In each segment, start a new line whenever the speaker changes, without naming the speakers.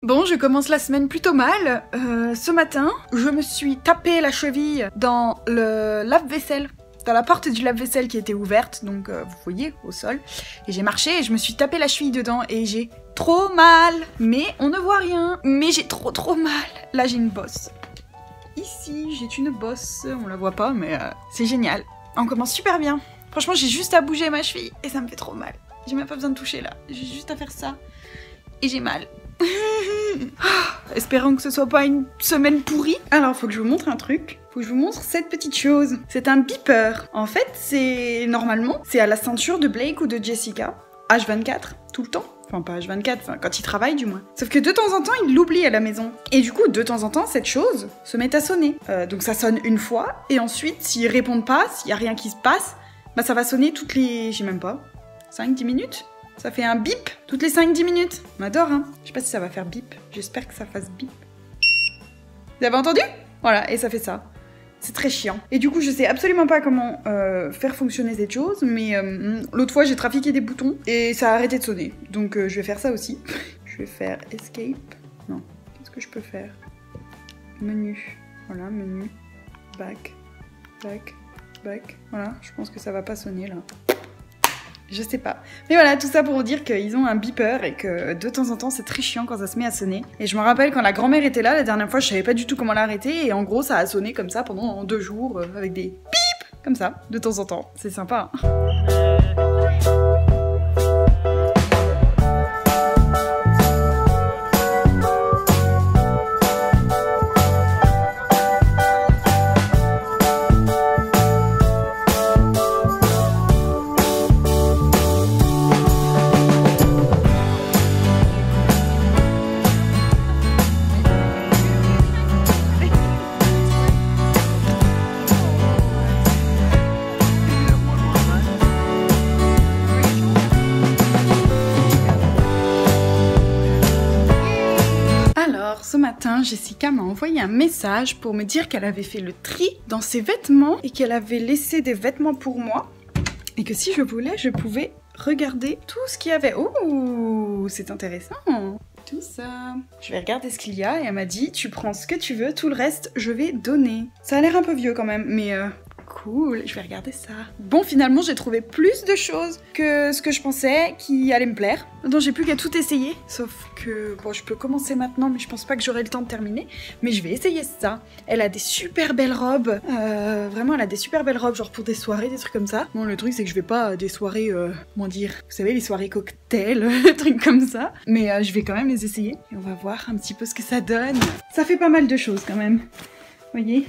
Bon, je commence la semaine plutôt mal. Ce matin, je me suis tapé la cheville dans le lave-vaisselle, dans la porte du lave-vaisselle qui était ouverte, donc vous voyez, au sol. Et j'ai marché et je me suis tapé la cheville dedans et j'ai trop mal. Mais on ne voit rien. Mais j'ai trop mal. Là, j'ai une bosse. Ici, j'ai une bosse. On la voit pas, mais c'est génial. On commence super bien. Franchement, j'ai juste à bouger ma cheville et ça me fait trop mal. J'ai même pas besoin de toucher là. J'ai juste à faire ça. Et j'ai mal. Espérons que ce soit pas une semaine pourrie. Alors, faut que je vous montre un truc. Faut que je vous montre cette petite chose. C'est un beeper. En fait, c'est normalement, c'est à la ceinture de Blake ou de Jessica. H24, tout le temps. Enfin, pas H24, enfin, quand ils travaillent du moins. Sauf que de temps en temps, ils l'oublient à la maison. Et du coup, de temps en temps, cette chose se met à sonner. Donc ça sonne une fois, et ensuite, s'ils répondent pas, s'il y a rien qui se passe, bah ça va sonner toutes les, je sais même pas, 5-10 minutes. Ça fait un bip toutes les 5-10 minutes. On adore, hein. Je sais pas si ça va faire bip. J'espère que ça fasse bip. Vous avez entendu? Voilà, et ça fait ça. C'est très chiant. Et du coup, je sais absolument pas comment faire fonctionner cette chose, mais l'autre fois, j'ai trafiqué des boutons et ça a arrêté de sonner. Donc, je vais faire ça aussi. Je vais faire escape. Non, qu'est-ce que je peux faire? Menu. Voilà, menu. Back. Back. Back. Voilà, je pense que ça va pas sonner, là. Je sais pas. Mais voilà, tout ça pour vous dire qu'ils ont un beeper et que de temps en temps, c'est très chiant quand ça se met à sonner. Et je me rappelle quand la grand-mère était là, la dernière fois, je savais pas du tout comment l'arrêter. Et en gros, ça a sonné comme ça pendant 2 jours, avec des pip comme ça, de temps en temps. C'est sympa, hein. Ce matin, Jessica m'a envoyé un message pour me dire qu'elle avait fait le tri dans ses vêtements et qu'elle avait laissé des vêtements pour moi et que si je voulais, je pouvais regarder tout ce qu'il y avait. Oh, c'est intéressant. Tout ça. Je vais regarder ce qu'il y a et elle m'a dit tu prends ce que tu veux, tout le reste je vais donner. Ça a l'air un peu vieux quand même, mais cool, je vais regarder ça. Bon, finalement, j'ai trouvé plus de choses que ce que je pensais qui allait me plaire. Donc j'ai plus qu'à tout essayer. Sauf que, bon, je peux commencer maintenant, mais je pense pas que j'aurai le temps de terminer. Mais je vais essayer ça. Elle a des super belles robes. Vraiment, elle a des super belles robes, genre pour des soirées, des trucs comme ça. Bon, le truc, c'est que je vais pas à des soirées, comment dire, vous savez, les soirées cocktails, trucs comme ça. Mais je vais quand même les essayer. Et on va voir un petit peu ce que ça donne. Ça fait pas mal de choses quand même. Vous voyez ?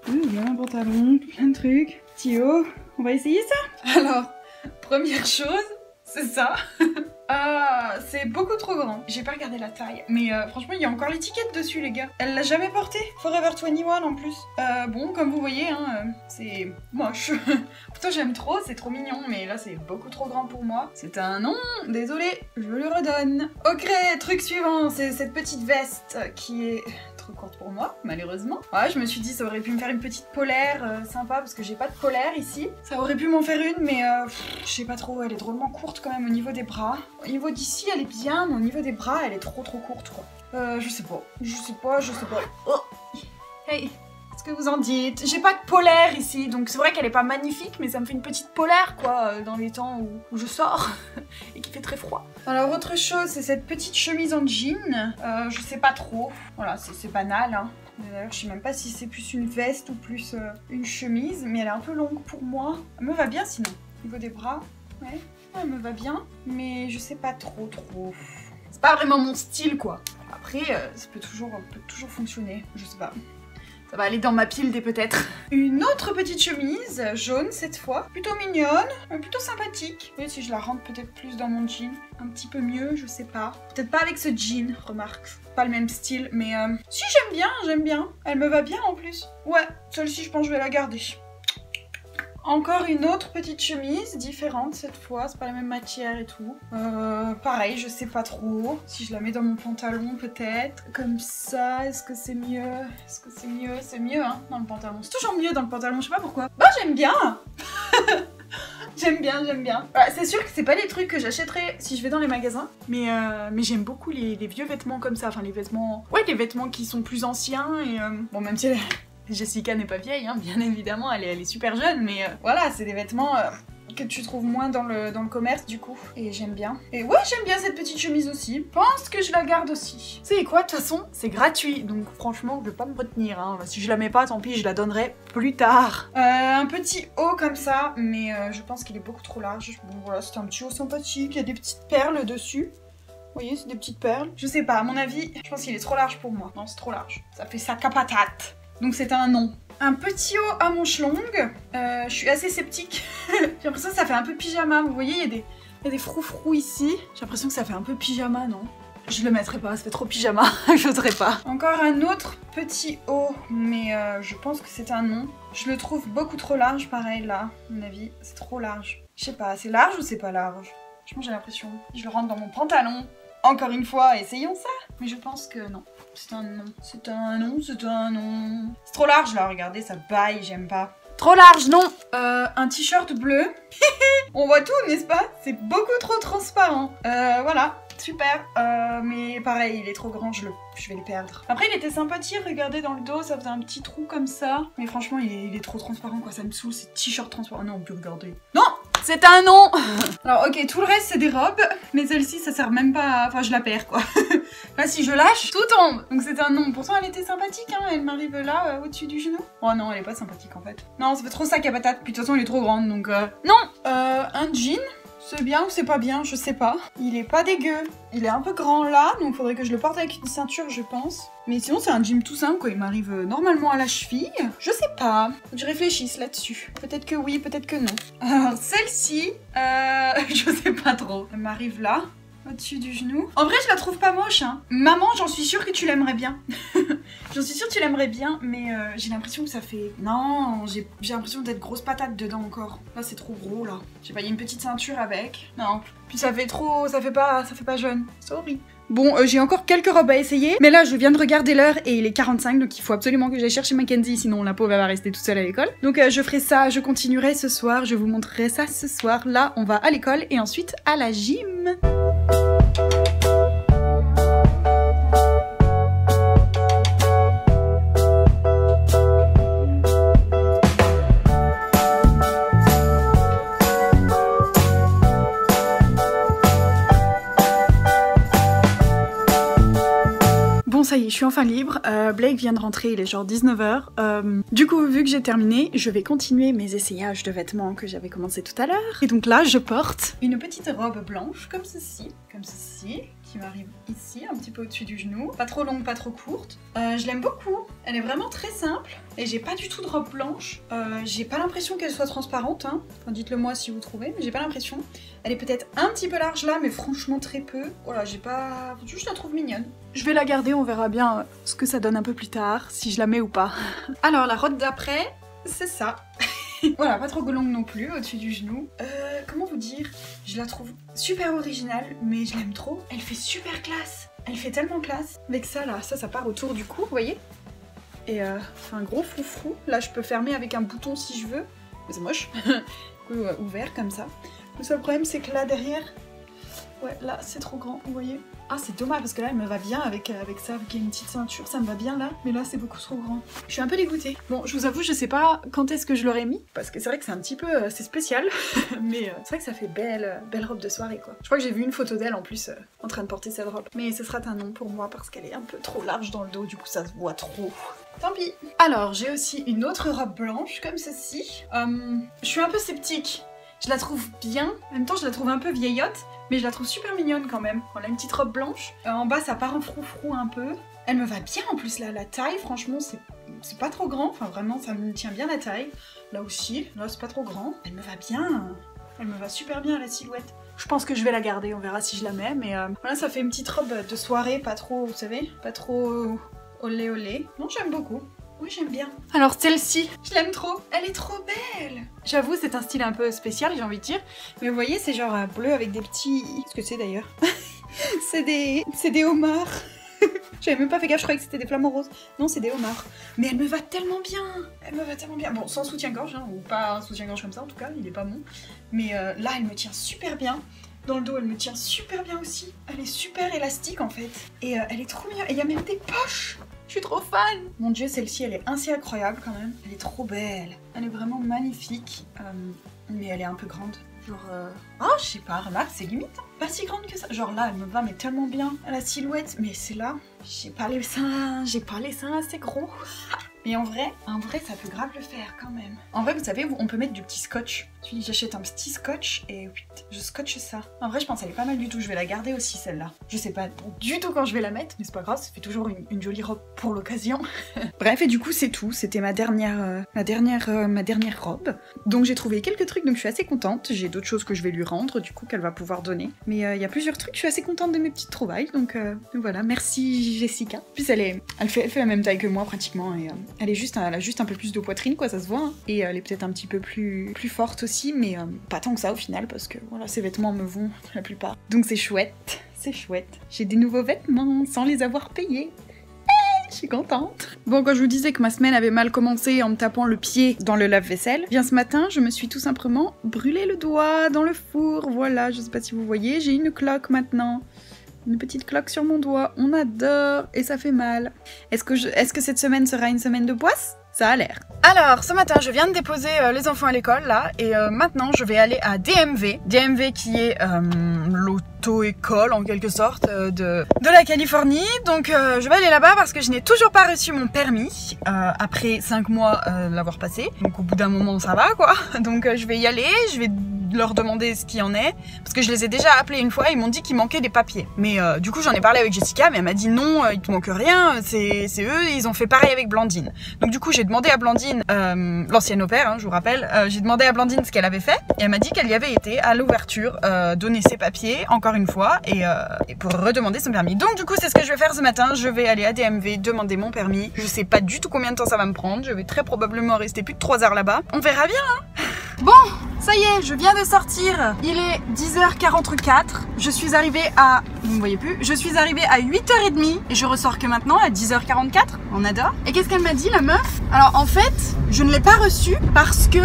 Il y a un pantalon, plein de trucs. Petit haut, on va essayer ça. Alors, première chose, c'est ça. C'est beaucoup trop grand. J'ai pas regardé la taille, mais franchement, il y a encore l'étiquette dessus, les gars. Elle l'a jamais porté. Forever 21 en plus. Bon, comme vous voyez, hein, c'est moche. Pourtant, j'aime trop, c'est trop mignon, mais là, c'est beaucoup trop grand pour moi. C'est un non, désolé, je le redonne. Ok, truc suivant, c'est cette petite veste qui est courte pour moi, malheureusement. Ouais, je me suis dit ça aurait pu me faire une petite polaire sympa parce que j'ai pas de polaire ici. Ça aurait pu m'en faire une, mais je sais pas trop, elle est drôlement courte quand même au niveau des bras. Au niveau d'ici, elle est bien, mais au niveau des bras, elle est trop courte quoi. Je sais pas. Oh. Hey, qu'est-ce que vous en dites? J'ai pas de polaire ici, donc c'est vrai qu'elle est pas magnifique, mais ça me fait une petite polaire quoi, dans les temps où je sors et qu'il fait très froid. Alors autre chose, c'est cette petite chemise en jean, je sais pas trop, voilà c'est banal hein. D'ailleurs je sais même pas si c'est plus une veste ou plus une chemise, mais elle est un peu longue pour moi. Elle me va bien sinon, au niveau des bras, ouais, elle me va bien, mais je sais pas trop. C'est pas vraiment mon style quoi. Après ça peut toujours fonctionner, je sais pas. Ça va aller dans ma pile des peut-être. Une autre petite chemise, jaune cette fois. Plutôt mignonne, plutôt sympathique. Et si je la rentre peut-être plus dans mon jean. Un petit peu mieux, je sais pas. Peut-être pas avec ce jean, remarque. Pas le même style, mais si j'aime bien. Elle me va bien en plus. Ouais, celle-ci je pense que je vais la garder. Encore une autre petite chemise, différente cette fois, c'est pas la même matière et tout. Pareil, je sais pas trop. Si je la mets dans mon pantalon peut-être. Comme ça, est-ce que c'est mieux? C'est mieux hein, dans le pantalon. C'est toujours mieux dans le pantalon, je sais pas pourquoi. Bah j'aime bien. J'aime bien, j'aime bien. Ouais, c'est sûr que c'est pas les trucs que j'achèterais si je vais dans les magasins, mais j'aime beaucoup les vieux vêtements comme ça, enfin les vêtements... Ouais, les vêtements qui sont plus anciens et... Bon, même si Jessica n'est pas vieille, hein, bien évidemment, elle est super jeune, mais voilà, c'est des vêtements... que tu trouves moins dans le commerce du coup. Et j'aime bien. Et ouais, j'aime bien cette petite chemise aussi. Je pense que je la garde aussi. C'est quoi, de toute façon, c'est gratuit. Donc franchement, je vais pas me retenir. Hein. Si je la mets pas, tant pis, je la donnerai plus tard. Un petit haut comme ça, mais je pense qu'il est beaucoup trop large. Bon voilà, c'est un petit haut sympathique. Il y a des petites perles dessus. Vous voyez, c'est des petites perles. Je sais pas, à mon avis, je pense qu'il est trop large pour moi. Non, c'est trop large. Ça fait sac à patate. Donc c'est un non. Un petit haut à manches longues. Je suis assez sceptique. J'ai l'impression que ça fait un peu pyjama. Vous voyez, il y a des froufrous ici. J'ai l'impression que ça fait un peu pyjama, non? Je le mettrai pas, ça fait trop pyjama. J'oserais pas. Encore un autre petit haut, mais je pense que c'est un non. Je le trouve beaucoup trop large, pareil, là. À mon avis, c'est trop large. Je sais pas, c'est large ou c'est pas large? Franchement, j'ai l'impression. Je le rentre dans mon pantalon. Encore une fois, essayons ça. Mais je pense que non. C'est un non. C'est un non, c'est un non. C'est trop large là, regardez, ça baille, j'aime pas. Trop large, non. Un t-shirt bleu. On voit tout, n'est-ce pas? C'est beaucoup trop transparent. Voilà, super. Mais pareil, il est trop grand, je vais le perdre. Après, il était sympathique, regardez dans le dos, ça faisait un petit trou comme ça. Mais franchement, il est trop transparent, quoi. Ça me saoule, ces t-shirts transparents. Non, on peut regarder. Non! C'est un non. Alors ok, tout le reste c'est des robes, mais celle-ci ça sert même pas à... Enfin je la perds quoi. Là si je lâche, tout tombe. Donc c'est un non. Pourtant elle était sympathique, hein. Elle m'arrive là, au-dessus du genou. Oh non, elle est pas sympathique en fait. Non, ça fait trop sac à patate, puis de toute façon elle est trop grande, donc non. Un jean, c'est bien ou c'est pas bien, je sais pas. Il est pas dégueu. Il est un peu grand là, donc faudrait que je le porte avec une ceinture je pense. Mais sinon c'est un jean tout simple quoi, il m'arrive normalement à la cheville. Je sais pas, faut que je réfléchisse là-dessus. Peut-être que oui, peut-être que non. Alors celle-ci, je sais pas trop. Elle m'arrive là, au-dessus du genou. En vrai je la trouve pas moche hein. Maman, j'en suis sûre que tu l'aimerais bien. J'en suis sûre que tu l'aimerais bien, mais j'ai l'impression que ça fait... Non, j'ai l'impression d'être grosse patate dedans encore. Là c'est trop gros là. Je sais pas, il y a une petite ceinture avec. Non, puis ça fait trop... ça fait pas jeune. Sorry. Bon, j'ai encore quelques robes à essayer, mais là je viens de regarder l'heure et il est 45, donc il faut absolument que j'aille chercher Mackenzie, sinon la pauvre elle va rester toute seule à l'école. Donc je ferai ça, je continuerai ce soir, je vous montrerai ça ce soir. Là, on va à l'école et ensuite à la gym. Bon ça y est, je suis enfin libre, Blake vient de rentrer, il est genre 19h. Du coup, vu que j'ai terminé, je vais continuer mes essayages de vêtements que j'avais commencé tout à l'heure. Et donc là, je porte une petite robe blanche, comme ceci, qui m'arrive ici, un petit peu au-dessus du genou. Pas trop longue, pas trop courte. Je l'aime beaucoup, elle est vraiment très simple. Et j'ai pas du tout de robe blanche. J'ai pas l'impression qu'elle soit transparente, hein. Enfin, dites-le moi si vous trouvez, mais j'ai pas l'impression. Elle est peut-être un petit peu large là, mais franchement très peu. Voilà, j'ai pas... Je la trouve mignonne. Je vais la garder, on verra bien ce que ça donne un peu plus tard, si je la mets ou pas. Alors, la robe d'après, c'est ça. Voilà, pas trop longue non plus, au-dessus du genou. Comment vous dire? Je la trouve super originale, mais je l'aime trop. Elle fait super classe. Elle fait tellement classe. Avec ça, là, ça part autour du cou, vous voyez? Et un gros froufrou. Là, je peux fermer avec un bouton si je veux. Mais c'est moche. Ouvert comme ça. Le seul problème, c'est que là, derrière... Ouais, là, c'est trop grand, vous voyez? Ah, c'est dommage, parce que là, elle me va bien avec ça, avec une petite ceinture. Ça me va bien, là. Mais là, c'est beaucoup trop grand. Je suis un peu dégoûtée. Bon, je vous avoue, je sais pas quand est-ce que je l'aurais mis. Parce que c'est vrai que c'est un petit peu... c'est spécial. Mais c'est vrai que ça fait belle robe de soirée, quoi. Je crois que j'ai vu une photo d'elle, en plus, en train de porter cette robe. Mais ce sera un non pour moi, parce qu'elle est un peu trop large dans le dos. Du coup, ça se voit trop. Tant pis. Alors, j'ai aussi une autre robe blanche, comme ceci. Je suis un peu sceptique. Je la trouve bien. En même temps, je la trouve un peu vieillotte. Mais je la trouve super mignonne quand même. On a une petite robe blanche. En bas, ça part en froufrou un peu. Elle me va bien en plus là. La taille, franchement, c'est pas trop grand. Enfin, vraiment, ça me tient bien la taille. Là aussi, là, c'est pas trop grand. Elle me va bien. Elle me va super bien la silhouette. Je pense que je vais la garder. On verra si je la mets. Mais voilà, ça fait une petite robe de soirée. Pas trop, vous savez, pas trop olé olé. Non, j'aime beaucoup. Oui, j'aime bien. Alors celle-ci, je l'aime trop. Elle est trop belle. J'avoue, c'est un style un peu spécial, j'ai envie de dire. Mais vous voyez, c'est genre bleu avec des petits... Qu'est-ce que c'est d'ailleurs? C'est des homards. J'avais même pas fait gaffe, je croyais que c'était des flamants roses. Non, c'est des homards. Mais elle me va tellement bien. Elle me va tellement bien. Bon, sans soutien-gorge, hein, ou pas un soutien-gorge comme ça en tout cas, il est pas bon. Mais là, elle me tient super bien. Dans le dos, elle me tient super bien aussi. Elle est super élastique en fait. Et elle est trop bien. Et il y a même des poches. Je suis trop fan. Mon dieu, celle-ci, elle est assez incroyable quand même. Elle est trop belle. Elle est vraiment magnifique. Mais elle est un peu grande. Genre, oh, je sais pas, remarque, c'est limite. Hein. Pas si grande que ça. Genre là, elle me va mais tellement bien à la silhouette. Mais c'est là, j'ai pas les seins assez gros. Mais en vrai, ça peut grave le faire quand même. En vrai, vous savez, on peut mettre du petit scotch. J'achète un petit scotch et je scotche ça. En vrai, je pense qu'elle est pas mal du tout. Je vais la garder aussi, celle-là. Je sais pas du tout quand je vais la mettre, mais c'est pas grave, ça fait toujours une jolie robe pour l'occasion. Bref, et du coup, c'est tout. C'était ma dernière robe. Donc j'ai trouvé quelques trucs, donc je suis assez contente. J'ai d'autres choses que je vais lui rendre, du coup, qu'elle va pouvoir donner. Mais il y a plusieurs trucs, je suis assez contente de mes petites trouvailles. Donc voilà, merci Jessica. En plus, elle fait la même taille que moi pratiquement et elle a juste un peu plus de poitrine, quoi, ça se voit. Hein. Et elle est peut-être un petit peu plus forte aussi, mais pas tant que ça au final, parce que voilà, ses vêtements me vont la plupart. Donc c'est chouette, c'est chouette. J'ai des nouveaux vêtements sans les avoir payés. Je suis contente. Bon, quand je vous disais que ma semaine avait mal commencé en me tapant le pied dans le lave-vaisselle, bien ce matin, je me suis tout simplement brûlé le doigt dans le four. Voilà, je sais pas si vous voyez, j'ai une cloque maintenant. Une petite cloque sur mon doigt, on adore et ça fait mal. Est-ce que cette semaine sera une semaine de poisse ? Ça a l'air. Alors, ce matin, je viens de déposer les enfants à l'école, là, et maintenant, je vais aller à DMV. DMV qui est l'auto-école, en quelque sorte, de la Californie. Donc, je vais aller là-bas parce que je n'ai toujours pas reçu mon permis, après 5 mois l'avoir passé. Donc, au bout d'un moment, ça va, quoi. Donc, je vais y aller, je vais leur demander ce qu'il y en est, parce que je les ai déjà appelés une fois, ils m'ont dit qu'il manquait des papiers. Mais du coup, j'en ai parlé avec Jessica, mais elle m'a dit non, il te manque rien, c'est eux, ils ont fait pareil avec Blandine. Donc du coup, j'ai demandé à Blandine, l'ancienne au pair, hein, je vous rappelle, j'ai demandé à Blandine ce qu'elle avait fait, et elle m'a dit qu'elle y avait été à l'ouverture, donner ses papiers, encore une fois, et pour redemander son permis. Donc du coup, c'est ce que je vais faire ce matin, je vais aller à DMV demander mon permis. Je sais pas du tout combien de temps ça va me prendre, je vais très probablement rester plus de 3 heures là-bas. On verra bien, hein. Bon, ça y est, je viens de sortir. Il est 10h44. Je suis arrivée à... Vous ne voyez plus. Je suis arrivée à 8h30 et je ressors que maintenant à 10h44. On adore. Et qu'est-ce qu'elle m'a dit, la meuf? Alors, en fait, je ne l'ai pas reçu parce que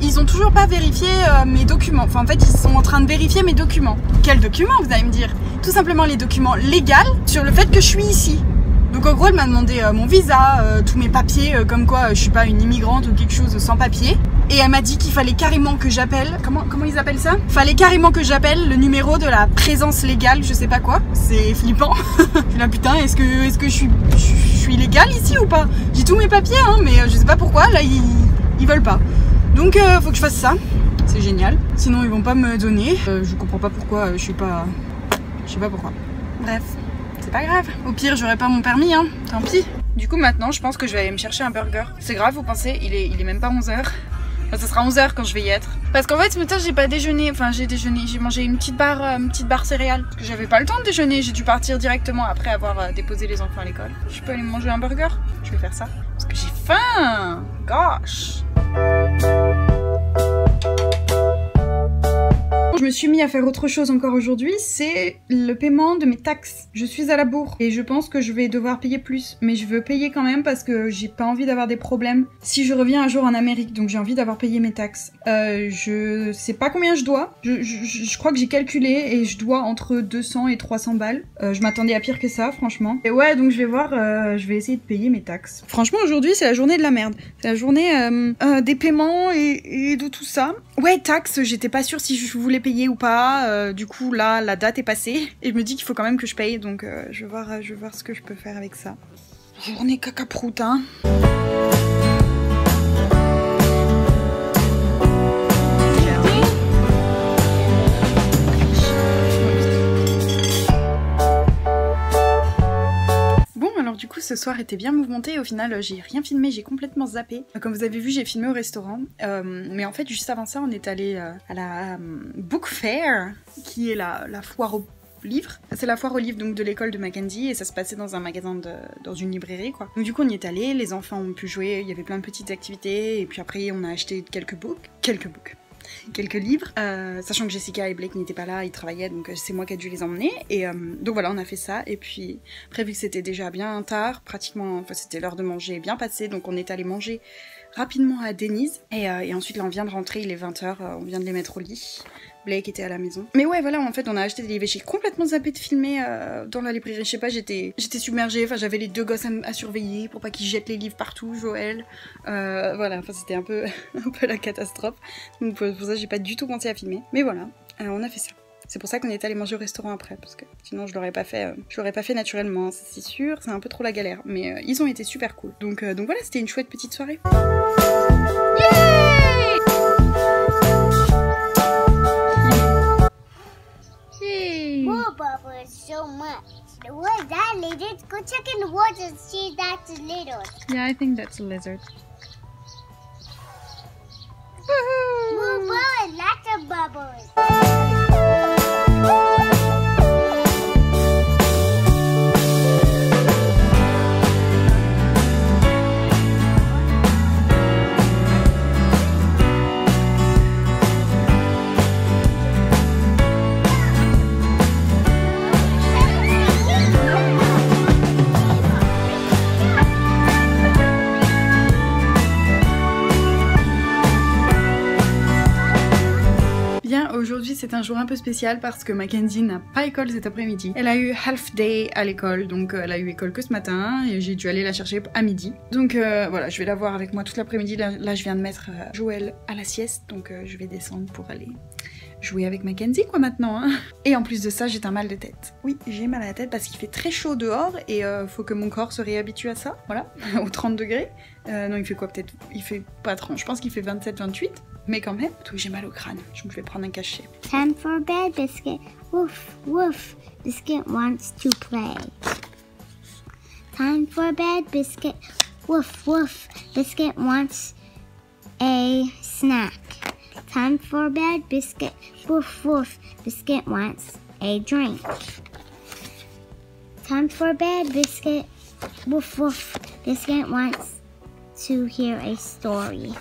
ils ont toujours pas vérifié mes documents. Enfin, en fait, ils sont en train de vérifier mes documents. Quels documents, vous allez me dire? Tout simplement les documents légaux sur le fait que je suis ici. Donc en gros, elle m'a demandé mon visa, tous mes papiers, comme quoi je suis pas une immigrante ou quelque chose sans papier. Et elle m'a dit qu'il fallait carrément que j'appelle, comment ils appellent ça? Fallait carrément que j'appelle le numéro de la présence légale, je sais pas quoi. C'est flippant. Je suis là, putain, est-ce que je suis légale ici ou pas? J'ai tous mes papiers, hein, mais je sais pas pourquoi, là, ils veulent pas. Donc faut que je fasse ça. C'est génial. Sinon, ils vont pas me donner. Je comprends pas pourquoi, je sais pas pourquoi. Bref. C'est pas grave, au pire j'aurai pas mon permis, hein, tant pis. Du coup maintenant je pense que je vais aller me chercher un burger. C'est grave, vous pensez, il est même pas 11h. Enfin, ça sera 11h quand je vais y être. Parce qu'en fait ce matin j'ai pas déjeuné, enfin j'ai mangé une petite barre céréales. Parce que j'avais pas le temps de déjeuner, j'ai dû partir directement après avoir déposé les enfants à l'école. Je peux aller me manger un burger? Je vais faire ça. Parce que j'ai faim. Gosh. Je me suis mis à faire autre chose encore aujourd'hui, c'est le paiement de mes taxes. Je suis à la bourre et je pense que je vais devoir payer plus. Mais je veux payer quand même parce que j'ai pas envie d'avoir des problèmes si je reviens un jour en Amérique. Donc j'ai envie d'avoir payé mes taxes. Je sais pas combien je dois. Je crois que j'ai calculé et je dois entre 200 et 300 balles. Je m'attendais à pire que ça, franchement. Et ouais, donc je vais voir, je vais essayer de payer mes taxes. Franchement, aujourd'hui, c'est la journée de la merde. C'est la journée des paiements et de tout ça. Ouais, taxes, j'étais pas sûre si je voulais payer ou pas, du coup là la date est passée et je me dis qu'il faut quand même que je paye, donc je vais voir ce que je peux faire avec ça. Journée caca-prout, hein. Du coup ce soir était bien mouvementé et au final j'ai rien filmé, j'ai complètement zappé. Comme vous avez vu, j'ai filmé au restaurant, mais en fait juste avant ça on est allé à la Book Fair, qui est la foire aux livres. C'est la foire aux livres donc de l'école de Mackenzie et ça se passait dans un magasin dans une librairie quoi. Donc du coup on y est allé, les enfants ont pu jouer, il y avait plein de petites activités et puis après on a acheté quelques books. quelques livres, sachant que Jessica et Blake n'étaient pas là, ils travaillaient, donc c'est moi qui ai dû les emmener. Et donc voilà, on a fait ça. Et puis après, vu que c'était déjà bien tard, pratiquement, enfin c'était l'heure de manger bien passée, donc on est allé manger rapidement à Denise. Et ensuite là, on vient de rentrer, il est 20h, on vient de les mettre au lit. Blake était à la maison. Mais ouais, voilà, en fait, on a acheté des livres. J'ai complètement zappé de filmer dans la librairie. Je sais pas, j'étais submergée. Enfin, j'avais les deux gosses à surveiller pour pas qu'ils jettent les livres partout, Joël. Voilà, enfin, c'était un peu la catastrophe. Donc pour ça, j'ai pas du tout pensé à filmer. Mais voilà, on a fait ça. C'est pour ça qu'on est allé manger au restaurant après, parce que sinon je l'aurais pas fait naturellement, c'est sûr, c'est un peu trop la galère. Mais ils ont été super cool. Donc voilà, c'était une chouette petite soirée.
More bubbles so much. What is that, lizard? Go check in the woods and see if that's a lizard.
Yeah, I think that's a lizard.
More bubbles, lots of bubbles.
Aujourd'hui c'est un jour un peu spécial parce que Mackenzie n'a pas école cet après-midi. Elle a eu half day à l'école, donc elle a eu école que ce matin et j'ai dû aller la chercher à midi. Donc voilà, je vais la voir avec moi toute l'après-midi. Là je viens de mettre Joël à la sieste, donc je vais descendre pour aller jouer avec Mackenzie quoi maintenant hein. Et en plus de ça, j'ai un mal de tête. Oui, j'ai mal à la tête parce qu'il fait très chaud dehors et faut que mon corps se réhabitue à ça, voilà, aux 30 degrés. Non, il fait quoi peut-être? Il fait pas 30, je pense qu'il fait 27-28. Mais quand même, j'ai mal au crâne. Je vais prendre un cachet.
Time for bed, Biscuit. Woof, woof. Biscuit wants to play. Time for bed, Biscuit. Woof, woof. Biscuit wants a snack. Time for bed, Biscuit. Woof, woof. Biscuit wants a drink. Time for bed, Biscuit. Woof, woof. Biscuit wants to hear a story.